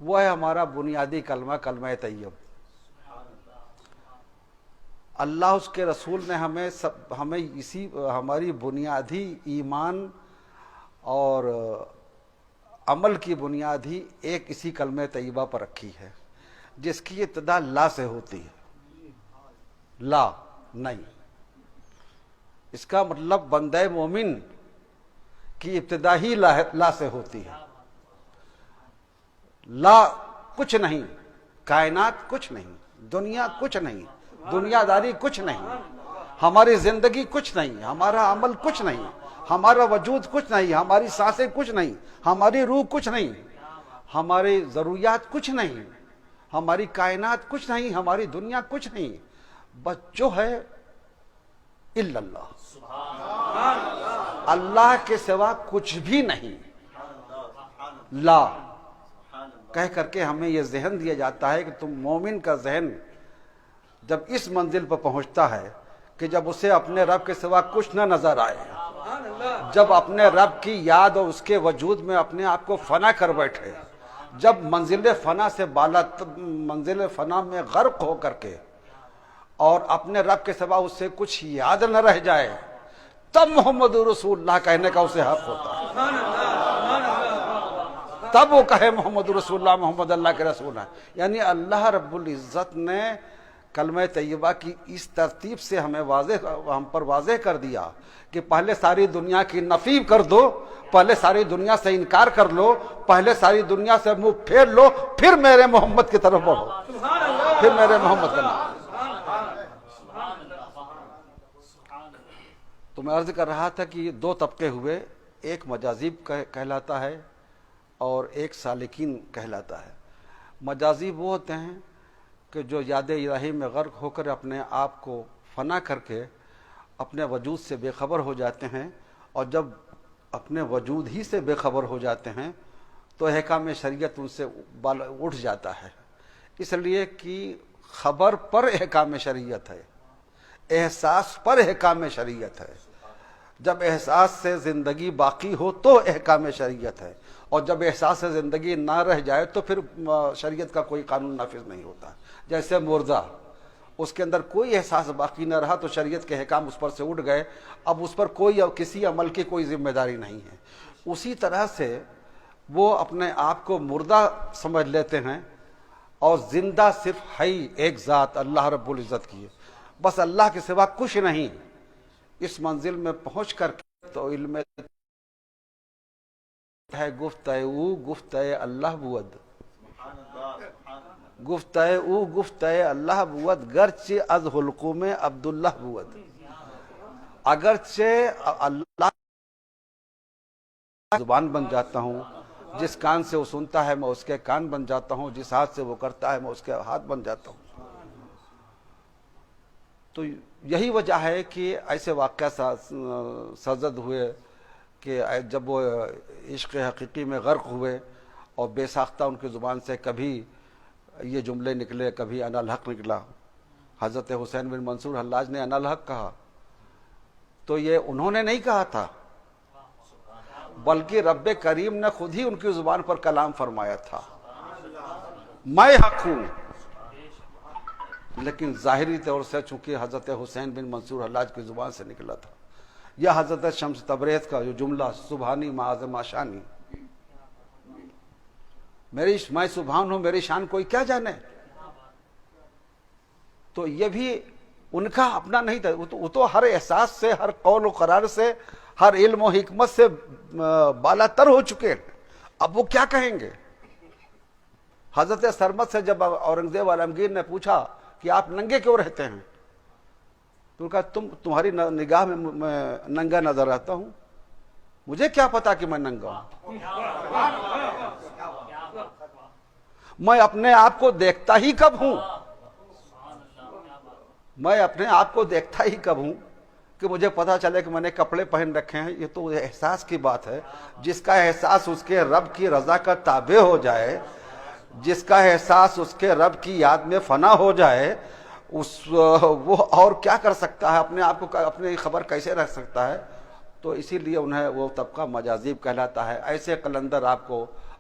وہ ہے ہمارا بنیادی کلمہ، کلمہ طیب۔ اللہ اس کے رسول نے ہمیں اسی ہماری بنیادی ایمان اور عمل کی بنیادی ایک اسی کلمہ طیبہ پر رکھی ہے، جس کی ابتدا لا سے ہوتی ہے۔ لا نہیں، اس کا مطلب بندہ مومن کی ابتدا ہی لا سے ہوتی ہے۔ لا کچھ نہیں، کائنات کچھ نہیں، دنیا کچھ نہیں، دنیا داری کچھ نہیں، ہماری زندگی کچھ نہیں، ہمارا عمل کچھ نہیں، ہمارا وجود کچھ نہیں، ہماری سانسیں کچھ نہیں، ہماری روح کچھ نہیں، ہماری ضروریات کچھ نہیں، ہماری کائنات کچھ نہیں، ہماری دنیا کچھ نہیں، بس جو ہے الا اللہ، اللہ کے سوا کچھ بھی نہیں۔ لا کہہ کر کے ہمیں یہ ذہن دیا جاتا ہے کہ تم مومن کا ذہن جب اس منزل پر پہنچتا ہے کہ جب اسے اپنے رب کے سوا کچھ نہ نظر آئے، جب اپنے رب کی یاد اور اس کے وجود میں اپنے آپ کو فنا کر بیٹھے، جب منزل فنا سے بالا، منزل فنا میں غرق ہو کر کے اور اپنے رب کے سوا اس سے کچھ یاد نہ رہ جائے، تب محمد رسول اللہ کہنے کا اسے حق ہوتا ہے، تب وہ کہے محمد رسول اللہ، محمد اللہ کے رسول ہیں۔ یعنی اللہ رب العزت نے کلمہ طیبہ کی اس ترتیب سے ہم پر واضح کر دیا کہ پہلے ساری دنیا کی نفی کر دو، پہلے ساری دنیا سے انکار کر لو، پہلے ساری دنیا سے منہ پھیر لو، پھر میرے محمد کی طرف بڑھو، پھر میرے محمد کا نام۔ تو میں عرض کر رہا تھا کہ یہ دو طبقے ہوئے، ایک مجازیب کہلاتا ہے اور ایک سالکین کہلاتا ہے۔ مجازیب وہ ہوتے ہیں کہ جو یاد الہی میں غرق ہو کر اپنے آپ کو فنا کر کے اپنے وجود سے بے خبر ہو جاتے ہیں، اور جب اپنے وجود ہی سے بے خبر ہو جاتے ہیں تو احکام شریعت ان سے اٹھ جاتا ہے، اس لیے کہ خبر پر احکام شریعت ہے، احساس پر احکام شریعت ہے۔ جب احساس سے زندگی باقی ہو تو احکام شریعت ہے، اور جب احساس سے زندگی نہ رہ جائے تو پھر شریعت کا کوئی قانون نافذ نہیں ہوتا۔ جیسے مردہ، اس کے اندر کوئی احساس باقی نہ رہا تو شریعت کے احکام اس پر سے اٹھ گئے، اب اس پر کوئی کسی عمل کی کوئی ذمہ داری نہیں ہے۔ اسی طرح سے وہ اپنے آپ کو مردہ سمجھ لیتے ہیں، اور زندہ صرف ہے ایک ذات اللہ رب العزت کی ہے، بس اللہ کے سوا کچھ نہیں۔ اس منزل میں پہنچ کر کے تو علم ہے گفتہ او گفتہ اللہ بود، گفتہ او گفتہ اللہ بود، گرچہ از حلقوم عبداللہ بود۔ اگرچہ اللہ زبان بن جاتا ہوں، جس کان سے وہ سنتا ہے میں اس کے کان بن جاتا ہوں، جس ہاتھ سے وہ کرتا ہے میں اس کے ہاتھ بن جاتا ہوں۔ تو یہی وجہ ہے کہ ایسے واقعہ سرزد ہوئے کہ جب وہ عشق حقیقی میں غرق ہوئے اور بے ساختہ ان کی زبان سے کبھی یہ جملے نکلے، کبھی انا الحق نکلا۔ حضرت حسین بن منصور حلاج نے انا الحق کہا تو یہ انہوں نے نہیں کہا تھا، بلکہ رب کریم نے خود ہی ان کی زبان پر کلام فرمایا تھا، میں حق ہوں۔ لیکن ظاہری طور سے چونکہ حضرت حسین بن منصور حلاج کی زبان سے نکلا تھا، یا حضرت شمس تبریز کا جو جملہ سبحانی معظم شانی، میں سبحان ہوں، میری شان کوئی کیا جانے، تو یہ بھی ان کا اپنا نہیں تھا۔ وہ تو ہر احساس سے، ہر قول و قرار سے، ہر علم و حکمت سے بالا تر ہو چکے، اب وہ کیا کہیں گے۔ حضرت سرمد سے جب اورنگزیب عالمگیر نے پوچھا کہ آپ ننگے کیوں رہتے ہیں، تو کہا تمہاری نگاہ میں ننگا نظر آتا ہوں، مجھے کیا پتا کہ میں ننگا ہوں، میں اپنے آپ کو دیکھتا ہی کب ہوں، میں اپنے آپ کو دیکھتا ہی کب ہوں کہ مجھے پتا چلے کہ میں نے کپڑے پہن رکھے ہیں۔ یہ تو احساس کی بات ہے، جس کا احساس اس کے رب کی رضا کا تابع ہو جائے، جس کا احساس اس کے رب کی یاد میں فنا ہو جائے، وہ اور کیا کر سکتا ہے، اپنے آپ کو اپنی خبر کیسے رکھ سکتا ہے۔ تو اسی لیے انہیں وہ طبقہ مجازیب کہلاتا ہے۔ ایسے قلندر آپ کو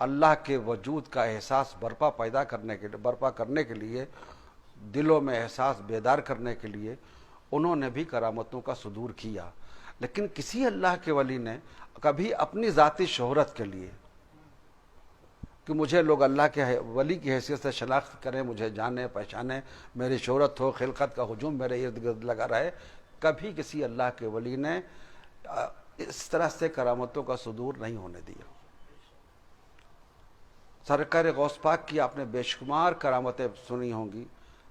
اللہ کے وجود کا احساس برپا کرنے کے لیے دلوں میں احساس بیدار کرنے کے لیے انہوں نے بھی کرامتوں کا صدور کیا. لیکن کسی اللہ کے ولی نے کبھی اپنی ذاتی شہرت کے لیے کہ مجھے لوگ اللہ کے ولی کی حیثیت سے شناخت کریں، مجھے جانے پہچانے، میری شہرت ہو، خلقت کا ہجوم میرے ارد گرد لگا رہے، کبھی کسی اللہ کے ولی نے اس طرح سے کرامتوں کا صدور نہیں ہونے دیا. سرکار غوث پاک کی آپ نے بے شمار کرامتیں سنی ہوں گی،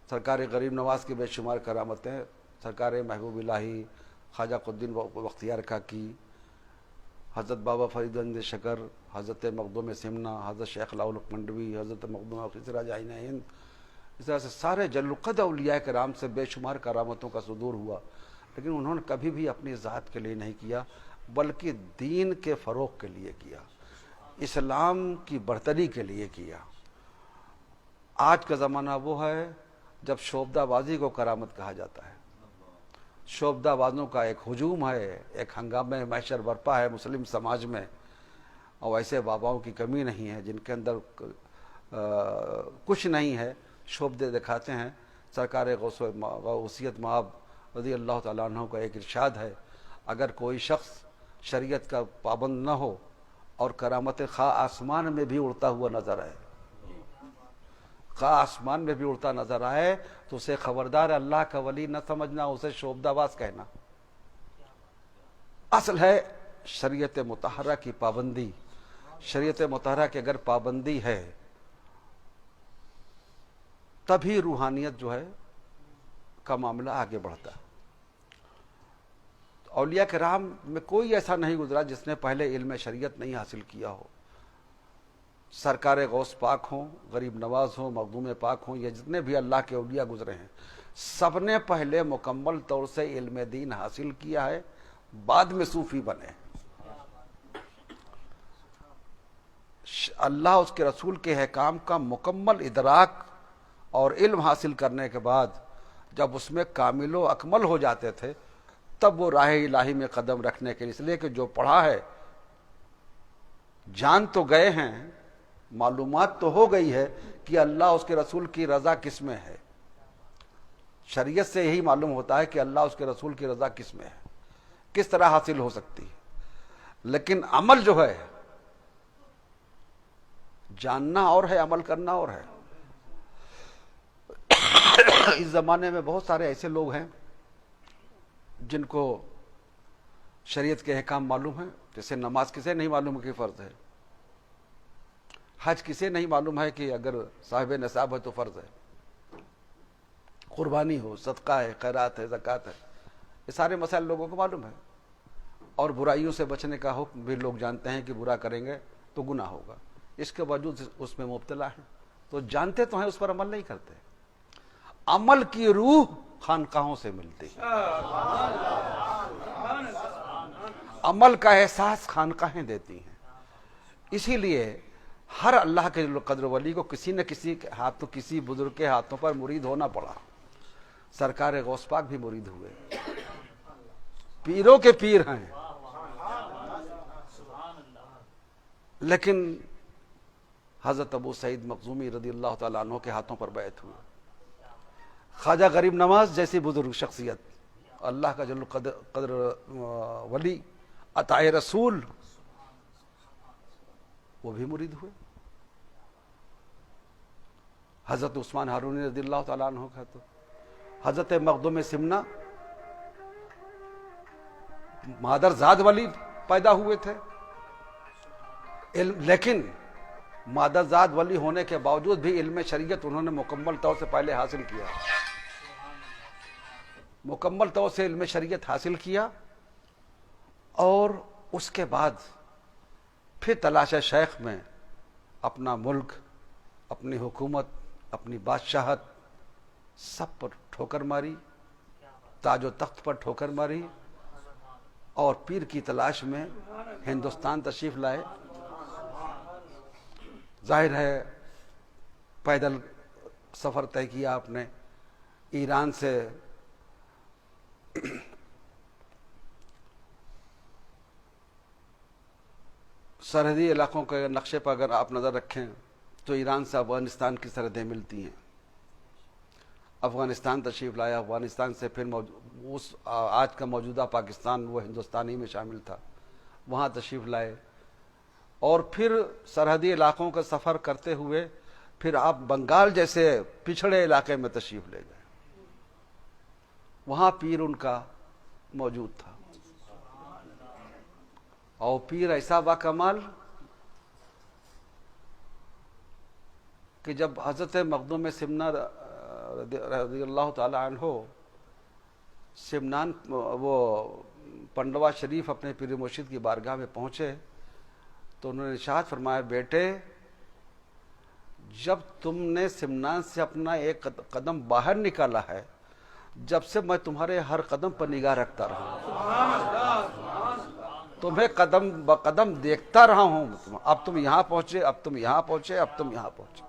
سرکار غریب نواز کی بے شمار کرامتیں، سرکار محبوب الہی خواجہ قطب الدین بختیار کا کی، حضرت بابا فرید گنج شکر، حضرت مخدوم سمنا، حضرت شیخ لاؤل منڈوی، حضرت مخدوم خسرہ جائن ہند، اس طرح سے سارے جل القدر اولیاء کرام سے بے شمار کرامتوں کا صدور ہوا. لیکن انہوں نے کبھی بھی اپنی ذات کے لیے نہیں کیا، بلکہ دین کے فروغ کے لیے کیا، اسلام کی برتری کے لیے کیا. آج کا زمانہ وہ ہے جب شوبدہ بازی کو کرامت کہا جاتا ہے. شوبدہ بازوں کا ایک ہجوم ہے، ایک ہنگامہ محشر برپا ہے مسلم سماج میں، اور ایسے باباؤں کی کمی نہیں ہے جن کے اندر کچھ نہیں ہے، شوبدے دکھاتے ہیں. سرکار غوثیت مآب رضی اللہ تعالیٰ عنہ کا ایک ارشاد ہے، اگر کوئی شخص شریعت کا پابند نہ ہو اور کرامت خواہ آسمان میں بھی اڑتا ہوا نظر آئے، خواہ آسمان میں بھی اڑتا نظر آئے، تو اسے خبردار اللہ کا ولی نہ سمجھنا، اسے شوبدہ باز کہنا. اصل ہے شریعت مطہرہ کی پابندی. شریعت مطہرہ کی اگر پابندی ہے تبھی روحانیت جو ہے کا معاملہ آگے بڑھتا. اولیاء کرام میں کوئی ایسا نہیں گزرا جس نے پہلے علم شریعت نہیں حاصل کیا ہو. سرکار غوث پاک ہوں، غریب نواز ہوں، مخدوم پاک ہوں، یہ جتنے بھی اللہ کے اولیاء گزرے ہیں، سب نے پہلے مکمل طور سے علم دین حاصل کیا ہے، بعد میں صوفی بنے. اللہ اس کے رسول کے احکام کا مکمل ادراک اور علم حاصل کرنے کے بعد جب اس میں کامل و اکمل ہو جاتے تھے تب وہ راہ الہی میں قدم رکھنے کے لیے، اس لیے کہ جو پڑھا ہے جان تو گئے ہیں، معلومات تو ہو گئی ہے کہ اللہ اس کے رسول کی رضا کس میں ہے. شریعت سے یہی معلوم ہوتا ہے کہ اللہ اس کے رسول کی رضا کس میں ہے، کس طرح حاصل ہو سکتی ہے. لیکن عمل جو ہے، جاننا اور ہے، عمل کرنا اور ہے. اس زمانے میں بہت سارے ایسے لوگ ہیں جن کو شریعت کے احکام معلوم ہیں، جیسے نماز کسے نہیں معلوم کہ فرض ہے، حج کسے نہیں معلوم ہے کہ اگر صاحب نصاب ہے تو فرض ہے، قربانی ہو، صدقہ ہے، خیرات ہے، زکوٰۃ ہے، یہ سارے مسائل لوگوں کو معلوم ہے. اور برائیوں سے بچنے کا حکم بھی لوگ جانتے ہیں کہ برا کریں گے تو گناہ ہوگا، اس کے باوجود اس میں مبتلا ہیں. تو جانتے تو ہیں، اس پر عمل نہیں کرتے. عمل کی روح خانقاہوں سے ملتی ہے، عمل کا احساس خانقاہیں دیتی ہیں. اسی لیے ہر اللہ کے قدر ولی کو کسی نہ کسی ہاتھوں، کسی بزرگ کے ہاتھوں پر مرید ہونا پڑا. سرکار غوث پاک بھی مرید ہوئے، پیروں کے پیر ہیں، لیکن حضرت ابو سعید مخزومی رضی اللہ تعالیٰ عنہ کے ہاتھوں پر بیعت ہوئے. خواجہ غریب نواز جیسی بزرگ شخصیت، اللہ کا جل قدر ولی، عطائے رسول، وہ بھی مرید ہوئے. حضرت عثمان ہارونی رضی اللہ تعالیٰ عنہ کا تو حضرت مخدوم سمنا مادر زاد ولی پیدا ہوئے تھے، لیکن مادر زاد ولی ہونے کے باوجود بھی علم شریعت انہوں نے مکمل طور سے پہلے حاصل کیا، مکمل طور سے علم شریعت حاصل کیا. اور اس کے بعد پھر تلاش شیخ میں اپنا ملک، اپنی حکومت، اپنی بادشاہت سب پر ٹھوکر ماری، تاج و تخت پر ٹھوکر ماری، اور پیر کی تلاش میں ہندوستان تشریف لائے. ظاہر ہے پیدل سفر طے کیا آپ نے، ایران سے سرحدی علاقوں کے نقشے پر اگر آپ نظر رکھیں تو ایران سے افغانستان کی سرحدیں ملتی ہیں. افغانستان تشریف لایا، افغانستان سے پھر اس آج کا موجودہ پاکستان وہ ہندوستان ہی میں شامل تھا، وہاں تشریف لائے، اور پھر سرحدی علاقوں کا سفر کرتے ہوئے پھر آپ بنگال جیسے پچھڑے علاقے میں تشریف لے گئے، وہاں پیر ان کا موجود تھا. اور پیر ایسا با کمال کہ جب حضرت مخدوم سمنا رضی اللہ تعالی عنہ سمنان وہ پنڈوا شریف اپنے پیر مرشد کی بارگاہ میں پہنچے تو انہوں نے ارشاد فرمایا، بیٹے جب تم نے سمنان سے اپنا ایک قدم باہر نکالا ہے، جب سے میں تمہارے ہر قدم پر نگاہ رکھتا رہا ہوں، تمہیں قدم بقدم دیکھتا رہا ہوں، اب تم یہاں پہنچے، اب تم یہاں پہنچے، اب تم یہاں پہنچے.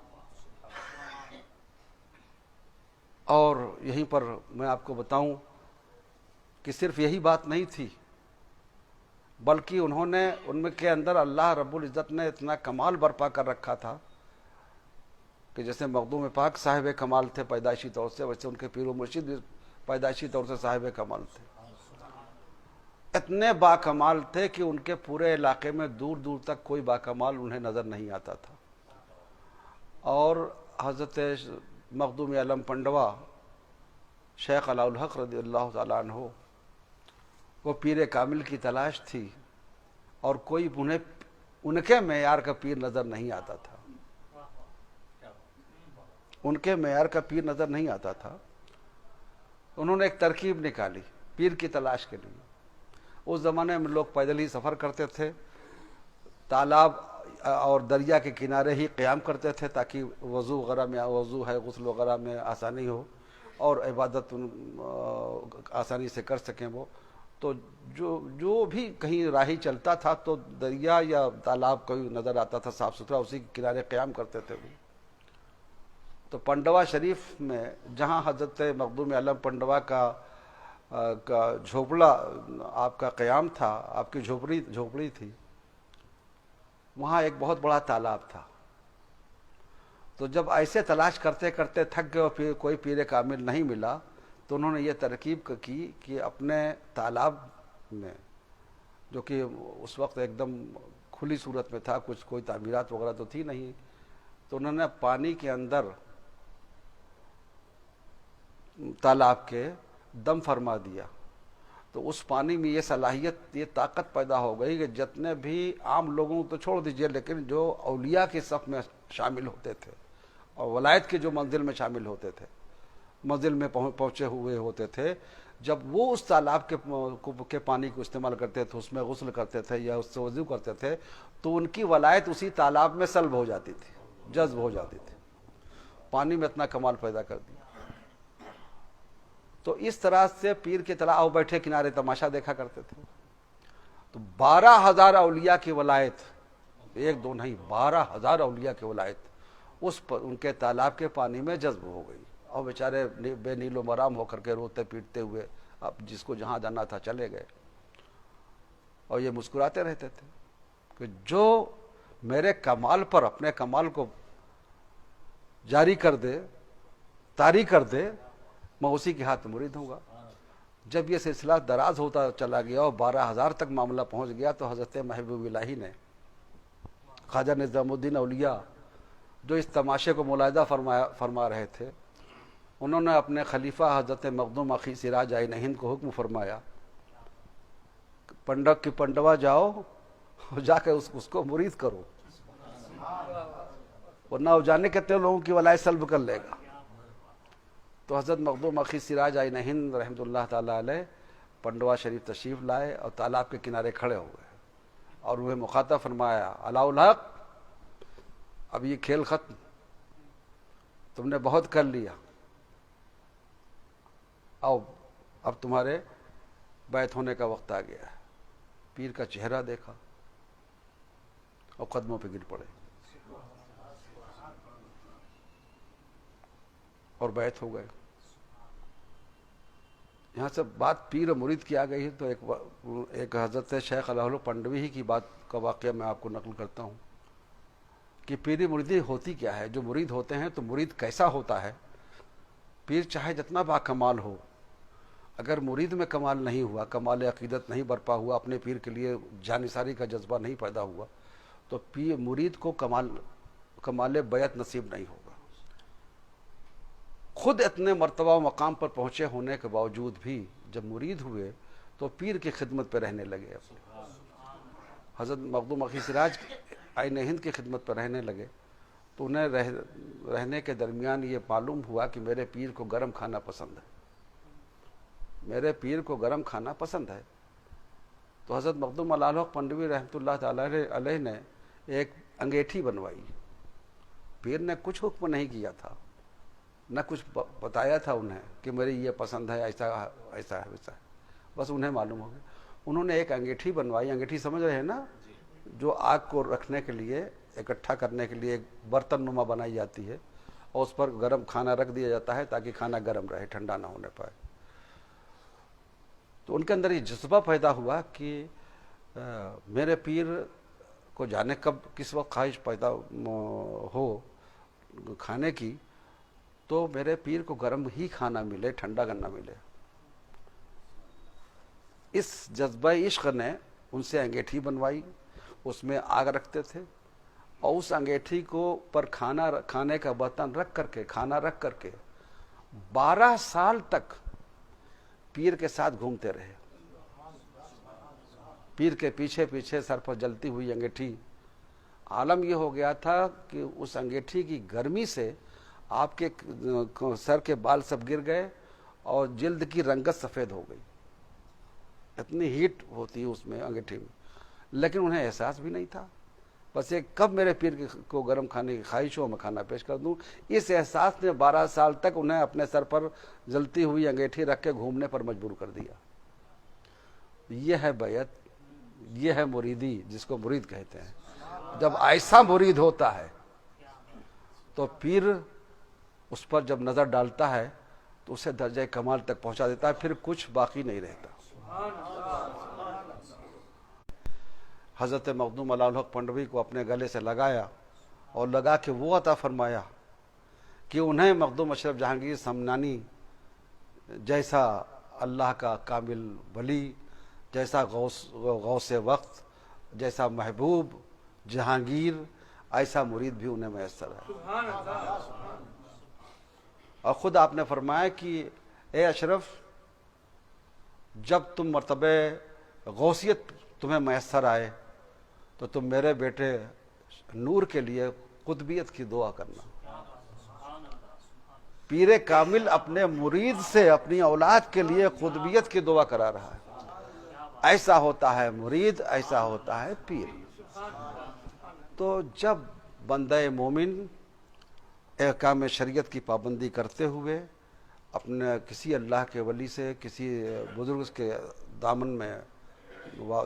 اور یہیں پر میں آپ کو بتاؤں کہ صرف یہی بات نہیں تھی، بلکہ انہوں نے ان کے اندر اللہ رب العزت نے اتنا کمال برپا کر رکھا تھا کہ جیسے مخدوم پاک صاحب کمال تھے پیدائشی طور سے، ویسے ان کے پیر و مرشد بھی پیدائشی طور سے صاحب کمال تھے. اتنے با کمال تھے کہ ان کے پورے علاقے میں دور دور تک کوئی با کمال انہیں نظر نہیں آتا تھا. اور حضرت مخدوم عالم پنڈوا شیخ علاء الحق رضی اللہ تعالیٰ عنہ وہ پیر کامل کی تلاش تھی، اور کوئی انہیں ان کے معیار کا پیر نظر نہیں آتا تھا، ان کے معیار کا پیر نظر نہیں آتا تھا. انہوں نے ایک ترکیب نکالی پیر کی تلاش کے لیے. اس زمانے میں لوگ پیدل ہی سفر کرتے تھے، تالاب اور دریا کے کنارے ہی قیام کرتے تھے تاکہ وضو وغیرہ میں وضو ہے غسل وغیرہ میں آسانی ہو اور عبادت آسانی سے کر سکیں. وہ تو جو بھی کہیں راہی چلتا تھا تو دریا یا تالاب کوئی نظر آتا تھا صاف ستھرا، اسی کے کنارے قیام کرتے تھے. وہ تو پنڈوا شریف میں جہاں حضرت مخدوم عالم پنڈوا کا جھوپڑا آپ کا قیام تھا، آپ کی جھوپڑی تھی، وہاں ایک بہت بڑا تالاب تھا. تو جب ایسے تلاش کرتے کرتے تھک گئے اور پھر کوئی پیر کامل نہیں ملا تو انہوں نے یہ ترکیب کی کہ اپنے تالاب میں، جو کہ اس وقت ایک دم کھلی صورت میں تھا، کچھ کوئی تعمیرات وغیرہ تو تھی نہیں، تو انہوں نے پانی کے اندر تالاب کے دم فرما دیا. تو اس پانی میں یہ صلاحیت، یہ طاقت پیدا ہو گئی کہ جتنے بھی عام لوگوں تو چھوڑ دیجئے، لیکن جو اولیاء کے صف میں شامل ہوتے تھے اور ولایت کے جو منزل میں شامل ہوتے تھے، منزل میں پہنچے ہوئے ہوتے تھے، جب وہ اس تالاب کے پانی کو استعمال کرتے تھے، اس میں غسل کرتے تھے یا اس سے وضو کرتے تھے، تو ان کی ولایت اسی تالاب میں سلب ہو جاتی تھی، جذب ہو جاتی تھی. پانی میں اتنا کمال پیدا کر دیا. تو اس طرح سے پیر کے طرح بیٹھے کنارے تماشا دیکھا کرتے تھے. تو 12,000 اولیاء کی ولایت، ایک دو نہیں، 12,000 اولیاء کی ولایت اس پر ان کے تالاب کے پانی میں جذب ہو گئی. اور بیچارے بے نیل و مرام ہو کر کے روتے پیٹتے ہوئے اب جس کو جہاں جانا تھا چلے گئے. اور یہ مسکراتے رہتے تھے کہ جو میرے کمال پر اپنے کمال کو جاری کر دے، طاری کر دے، میں اسی کے ہاتھ مرید ہوں گا. جب یہ سلسلہ دراز ہوتا چلا گیا اور 12,000 تک معاملہ پہنچ گیا تو حضرت محبوب الہی نے، خواجہ نظام الدین اولیاء جو اس تماشے کو ملاحظہ فرما رہے تھے، انہوں نے اپنے خلیفہ حضرت مخدوم اخی سراج آئین ہند کو حکم فرمایا، پنڈوا جاؤ، جا کے اس کو مرید کرو، ورنہ وہ جانے کتنے لوگوں کی ولایت سلب کر لے گا. تو حضرت مخدوم اخی سراج آئین ہند رحمۃ اللہ تعالی علیہ پنڈوا شریف تشریف لائے اور تالاب کے کنارے کھڑے ہو گئے اور انہیں مخاطب فرمایا، علاء الحق، اب یہ کھیل ختم، تم نے بہت کر لیا، اب تمہارے بیعت ہونے کا وقت آ گیا ہے. پیر کا چہرہ دیکھا اور قدموں پہ گر پڑے اور بیعت ہو گئے. یہاں سے بات پیر و مرید کی آ گئی ہے تو ایک حضرت شیخ الحلو پنڈوی ہی کی بات کا واقعہ میں آپ کو نقل کرتا ہوں کہ پیری مریدی ہوتی کیا ہے. جو مرید ہوتے ہیں تو مرید کیسا ہوتا ہے. پیر چاہے جتنا باکمال ہو، اگر مرید میں کمال نہیں ہوا، کمال عقیدت نہیں برپا ہوا، اپنے پیر کے لیے جانثاری کا جذبہ نہیں پیدا ہوا، تو پیر مرید کو کمال بیعت نصیب نہیں ہوگا. خود اتنے مرتبہ و مقام پر پہنچے ہونے کے باوجود بھی جب مرید ہوئے تو پیر کی خدمت پہ رہنے لگے. حضرت مخدوم اخی سراج آئین ہند کی خدمت پر رہنے لگے تو انہیں رہنے کے درمیان یہ معلوم ہوا کہ میرے پیر کو گرم کھانا پسند ہے، میرے پیر کو گرم کھانا پسند ہے. تو حضرت مخدوم الحق پنڈوی رحمۃ اللہ تعالی علیہ نے ایک انگیٹھی بنوائی. پیر نے کچھ حکم نہیں کیا تھا، نہ کچھ بتایا تھا انہیں کہ میری یہ پسند ہے، ایسا ایسا ہے ویسا ہے، بس انہیں معلوم ہو گیا. انہوں نے ایک انگیٹھی بنوائی. انگیٹھی سمجھ رہے ہیں نا، جو آگ کو رکھنے کے لیے، اکٹھا کرنے کے لیے ایک برتن نما بنائی جاتی ہے اور اس پر گرم کھانا رکھ دیا جاتا ہے تاکہ کھانا گرم رہے، ٹھنڈا نہ ہونے پائے. تو ان کے اندر یہ جذبہ پیدا ہوا کہ میرے پیر کو جانے کب کس وقت خواہش پیدا ہو کھانے کی تو میرے پیر کو گرم ہی کھانا ملے، ٹھنڈا کرنا ملے. اس جذبہ عشق نے ان سے انگیٹھی بنوائی، اس میں آگ رکھتے تھے اور اس انگیٹھی کو پر کھانے کا برتن رکھ کر کے، کھانا رکھ کر کے 12 سال تک پیر کے ساتھ گھومتے رہے. پیر کے پیچھے پیچھے سر پر جلتی ہوئی انگیٹھی. عالم یہ ہو گیا تھا کہ اس انگیٹھی کی گرمی سے آپ کے سر کے بال سب گر گئے اور جلد کی رنگت سفید ہو گئی. اتنی ہیٹ ہوتی ہے اس میں انگیٹھی میں، لیکن انہیں احساس بھی نہیں تھا. بس یہ کب میرے پیر کو گرم کھانے کی خواہش ہو میں کھانا پیش کر دوں. اس احساس نے 12 سال تک انہیں اپنے سر پر جلتی ہوئی انگیٹھی رکھ کے گھومنے پر مجبور کر دیا. یہ ہے بیعت، یہ ہے مریدی جس کو مرید کہتے ہیں. جب ایسا مرید ہوتا ہے تو پیر اس پر جب نظر ڈالتا ہے تو اسے درجہ کمال تک پہنچا دیتا ہے، پھر کچھ باقی نہیں رہتا. حضرت مخدوم الحق پنڈوی کو اپنے گلے سے لگایا اور لگا کے وہ عطا فرمایا کہ انہیں مخدوم اشرف جہانگیر سمنانی جیسا اللہ کا کامل ولی، جیسا غوث وقت، جیسا محبوب جہانگیر، ایسا مرید بھی انہیں میسر ہے. اور خود آپ نے فرمایا کہ اے اشرف، جب تم مرتبہ غوثیت تمہیں میسر آئے تو تم میرے بیٹے نور کے لیے قطبیت کی دعا کرنا. پیر کامل اپنے مرید سے اپنی اولاد کے لیے قطبیت کی دعا کرا رہا ہے. ایسا ہوتا ہے مرید، ایسا ہوتا ہے پیر. تو جب بندہ مومن احکام شریعت کی پابندی کرتے ہوئے اپنے کسی اللہ کے ولی سے، کسی بزرگ کے دامن میں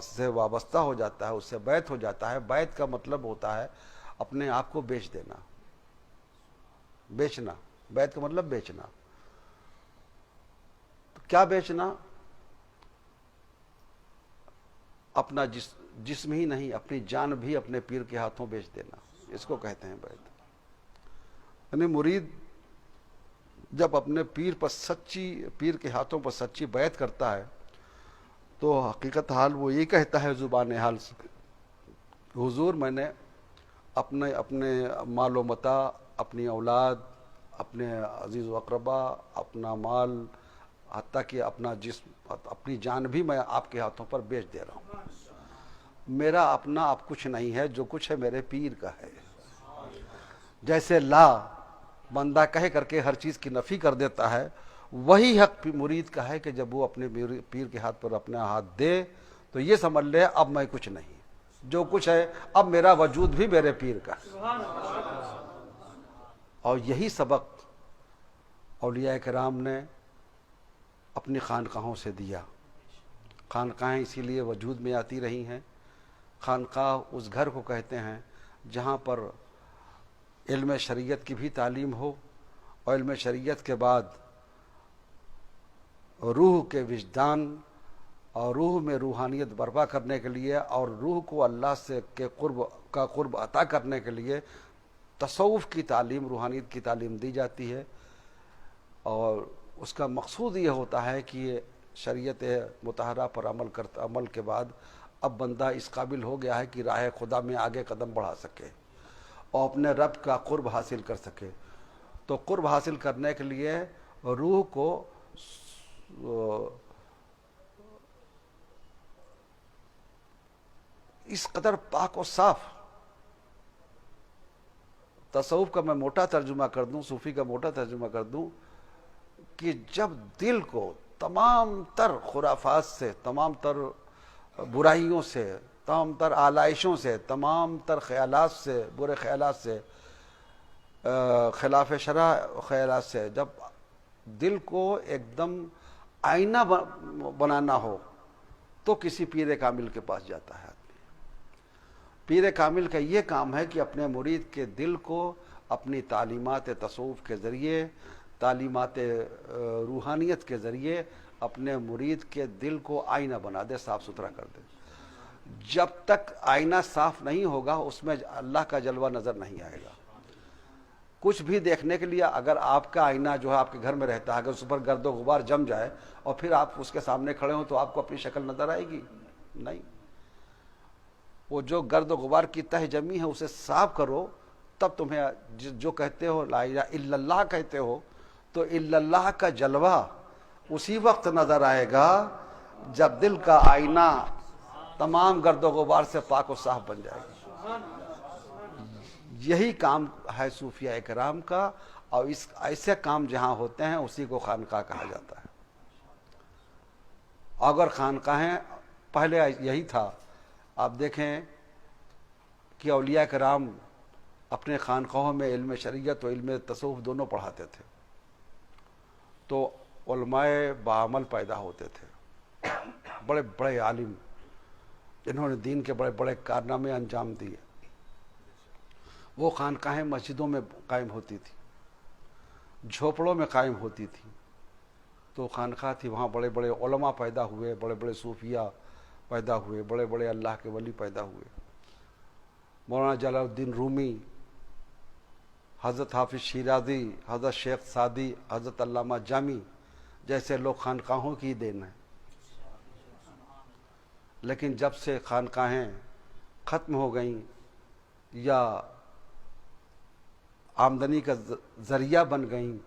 سے وابستہ ہو جاتا ہے، اس سے بیعت ہو جاتا ہے. بیعت کا مطلب ہوتا ہے اپنے آپ کو بیچ دینا، بیچنا. بیعت کا مطلب بیچنا. کیا بیچنا؟ اپنا جسم ہی نہیں، اپنی جان بھی اپنے پیر کے ہاتھوں بیچ دینا، اس کو کہتے ہیں بیعت. یعنی مرید جب اپنے پیر کے ہاتھوں پر سچی بیعت کرتا ہے تو حقیقت حال وہ یہ کہتا ہے زبان حال سے، حضور میں نے اپنے مال و متاع، اپنی اولاد، اپنے عزیز و اقربا، اپنا مال، حتیٰ کہ اپنا جسم، اپنی جان بھی میں آپ کے ہاتھوں پر بیچ دے رہا ہوں. میرا اپنا اب کچھ نہیں ہے، جو کچھ ہے میرے پیر کا ہے. جیسے لا بندہ کہہ کر کے ہر چیز کی نفی کر دیتا ہے، وہی حق مرید کا ہے کہ جب وہ اپنے پیر کے ہاتھ پر اپنا ہاتھ دے تو یہ سمجھ لے اب میں کچھ نہیں، جو کچھ ہے اب میرا وجود بھی میرے پیر کا. اور یہی سبق اولیاء کرام نے اپنی خانقاہوں سے دیا. خانقاہیں اسی لیے وجود میں آتی رہی ہیں. خانقاہ اس گھر کو کہتے ہیں جہاں پر علم شریعت کی بھی تعلیم ہو اور علم شریعت کے بعد روح کے وجدان اور روح میں روحانیت برپا کرنے کے لیے اور روح کو اللہ سے کے قرب عطا کرنے کے لیے تصوف کی تعلیم، روحانیت کی تعلیم دی جاتی ہے، اور اس کا مقصود یہ ہوتا ہے کہ یہ شریعت مطہرہ پر عمل کے بعد اب بندہ اس قابل ہو گیا ہے کہ راہ خدا میں آگے قدم بڑھا سکے اور اپنے رب کا قرب حاصل کر سکے۔ تو قرب حاصل کرنے کے لیے روح کو اس قدر پاک و صاف، تصوف کا میں موٹا ترجمہ کر دوں، صوفی کا موٹا ترجمہ کر دوں، کہ جب دل کو تمام تر خرافات سے، تمام تر برائیوں سے، تمام تر آلائشوں سے، تمام تر خیالات سے، برے خیالات سے، خلاف شرع خیالات سے، جب دل کو ایک دم آئینہ بنانا ہو تو کسی پیر کامل کے پاس جاتا ہے آدمی۔ پیر کامل کا یہ کام ہے کہ اپنے مرید کے دل کو اپنی تعلیمات تصوف کے ذریعے، تعلیمات روحانیت کے ذریعے اپنے مرید کے دل کو آئینہ بنا دے، صاف ستھرا کر دے۔ جب تک آئینہ صاف نہیں ہوگا اس میں اللہ کا جلوہ نظر نہیں آئے گا۔ کچھ بھی دیکھنے کے لیے اگر آپ کا آئینہ جو ہے آپ کے گھر میں رہتا ہے، اگر اس پر گرد و غبار جم جائے اور پھر آپ اس کے سامنے کھڑے ہوں تو آپ کو اپنی شکل نظر آئے گی؟ نہیں۔ وہ جو گرد و غبار کی تہ جمی ہے اسے صاف کرو، تب تمہیں جو کہتے ہو لا الہ الا اللہ کہتے ہو تو الا اللہ کا جلوہ اسی وقت نظر آئے گا جب دل کا آئینہ تمام گرد و غبار سے پاک و صاف بن جائے گا۔ یہی کام ہے صوفیہ کرام کا، اور اس ایسے کام جہاں ہوتے ہیں اسی کو خانقاہ کہا جاتا ہے۔ اگر خانقاہیں پہلے یہی تھا، آپ دیکھیں کہ اولیاء کرام اپنے خانقاہوں میں علم شریعت و علم تصوف دونوں پڑھاتے تھے، تو علماء بعمل پیدا ہوتے تھے، بڑے بڑے عالم جنہوں نے دین کے بڑے بڑے کارنامے انجام دیے۔ وہ خانقاہیں مسجدوں میں قائم ہوتی تھی، جھوپڑوں میں قائم ہوتی تھی، تو خانقاہ تھی، وہاں بڑے بڑے علماء پیدا ہوئے، بڑے بڑے صوفیہ پیدا ہوئے، بڑے بڑے اللہ کے ولی پیدا ہوئے۔ مولانا جلال الدین رومی، حضرت حافظ شیرازی، حضرت شیخ سعدی، حضرت علامہ جامی جیسے لوگ خانقاہوں کی دین ہیں۔ لیکن جب سے خانقاہیں ختم ہو گئیں یا آمدنی کا ذریعہ بن گئیں،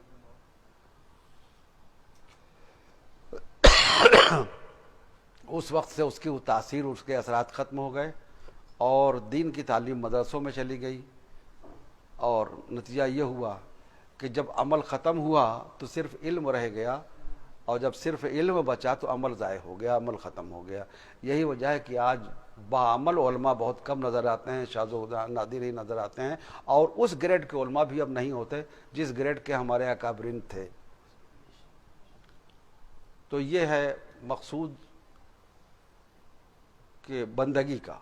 اس وقت سے اس کی تاثیر، اس کے اثرات ختم ہو گئے اور دین کی تعلیم مدرسوں میں چلی گئی، اور نتیجہ یہ ہوا کہ جب عمل ختم ہوا تو صرف علم رہ گیا، اور جب صرف علم بچا تو عمل ضائع ہو گیا، عمل ختم ہو گیا۔ یہی وجہ ہے کہ آج بعمل علماء بہت کم نظر آتے ہیں، شاذ و نادر ہی نظر آتے ہیں، اور اس گریڈ کے علماء بھی اب نہیں ہوتے جس گریڈ کے ہمارے اکابرین تھے۔ تو یہ ہے مقصود کہ بندگی کا،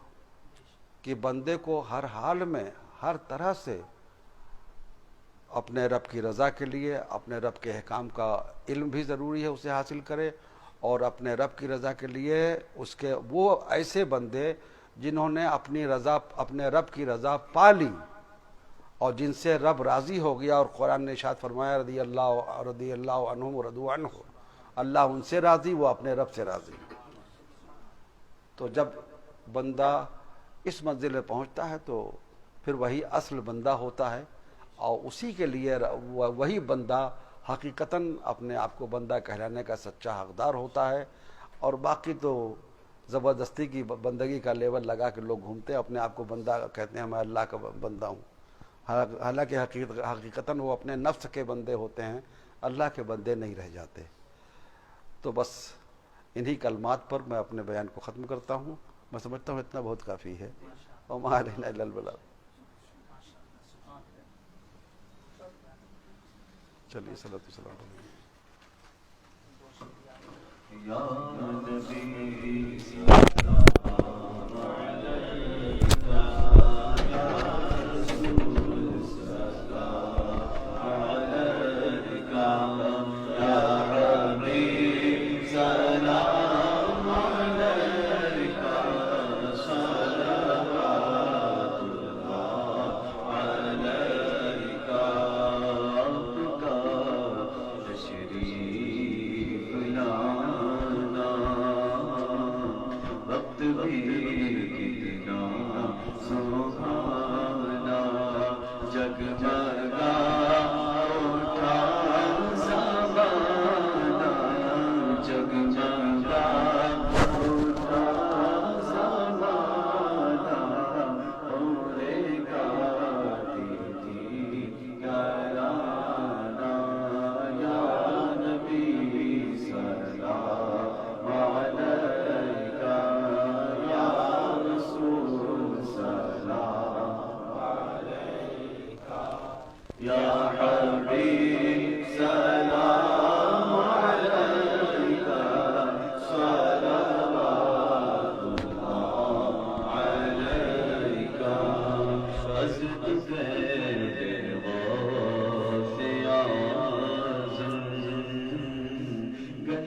کہ بندے کو ہر حال میں، ہر طرح سے اپنے رب کی رضا کے لیے، اپنے رب کے احکام کا علم بھی ضروری ہے اسے حاصل کرے، اور اپنے رب کی رضا کے لیے اس کے وہ ایسے بندے جنہوں نے اپنی رضا، اپنے رب کی رضا پا لی اور جن سے رب راضی ہو گیا، اور قرآن نے ارشاد فرمایا رضی اللہ عنہم ورضوا عنہ، اللہ ان سے راضی، وہ اپنے رب سے راضی۔ تو جب بندہ اس منزل میں پہنچتا ہے تو پھر وہی اصل بندہ ہوتا ہے، اور اسی کے لیے وہی بندہ حقیقتاً اپنے آپ کو بندہ کہلانے کا سچا حقدار ہوتا ہے۔ اور باقی تو زبردستی کی بندگی کا لیول لگا کے لوگ گھومتے ہیں، اپنے آپ کو بندہ کہتے ہیں، میں اللہ کا بندہ ہوں، حالانکہ حقیقتاً وہ اپنے نفس کے بندے ہوتے ہیں، اللہ کے بندے نہیں رہ جاتے۔ تو بس انہی کلمات پر میں اپنے بیان کو ختم کرتا ہوں۔ میں سمجھتا ہوں اتنا بہت کافی ہے۔ وما علینا الا البلاغ۔ چلیے صلاۃ والسلام علیہ یا نبی صلی اللہ علیہ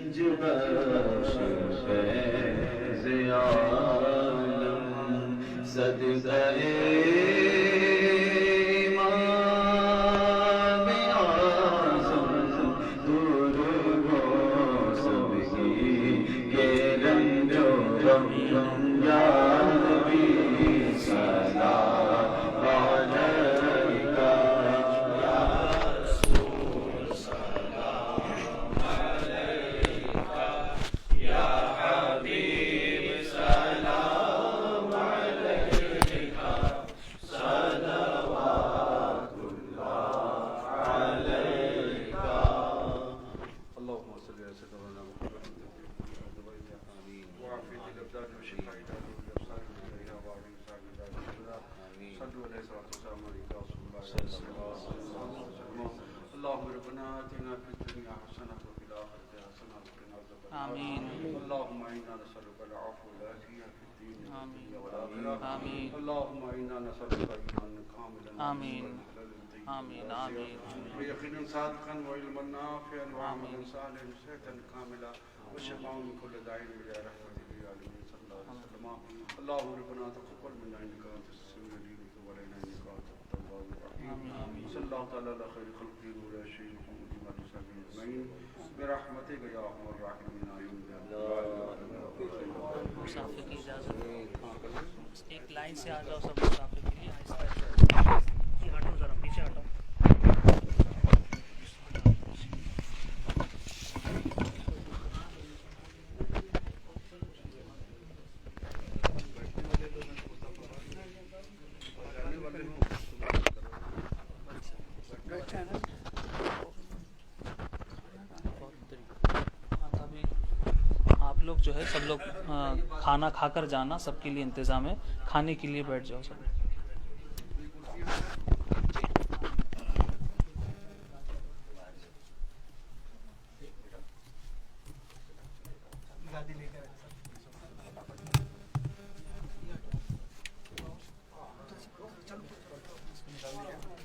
گنج بخش فیض عالم صدقہ امام اعظم دور ہو سب کی کے رنج و غم یا نبی سلام علیکہ یا رسول سلام علیکہ یا حبیب سلام علیکہ صلوات اللہ علیکہ اللهم صل على سيدنا محمد وعافية الأبدان وشفاء الأبصار والأبصار صلوا عليه الصلاة والسلام عليك رسول الله صلى الله عليه وسلم اللهم ربنا آتنا في الدنيا حسنة وفي الآخرة حسنة وقنا عذاب النار آمين. اللهم إنا نسألك العفو والعافية في الدين والدنيا والآخرة آمين. اللهم إنا نسألك إيمانا كاملا آمين. وحلالا آمين. طيبا آمين. ويقينا صادقا وعلما نافعا وعملا صالحا صحة كاملة وشفاء من كل داء إلى رحمتك يا العالمين صلى الله عليه وسلم اللهم ربنا تقبل منا إنك أنت السميع العليم وتب علينا إنك أنت التواب الرحيم صلى الله تعالى على خير خلقه ولا شيء محمد وعلى صحبه أجمعين برحمتك يا أرحم الراحمين آمين مسافر کی اجازت ایک لائن سے آ جاؤ سب مسافر کے لیے آہستہ آہستہ ہٹو ذرا پیچھے ہٹو ابھی آپ لوگ جو ہے سب لوگ کھانا کھا کر جانا سب کے لیے انتظام ہے کھانے کے لیے بیٹھ جاؤ سب چلو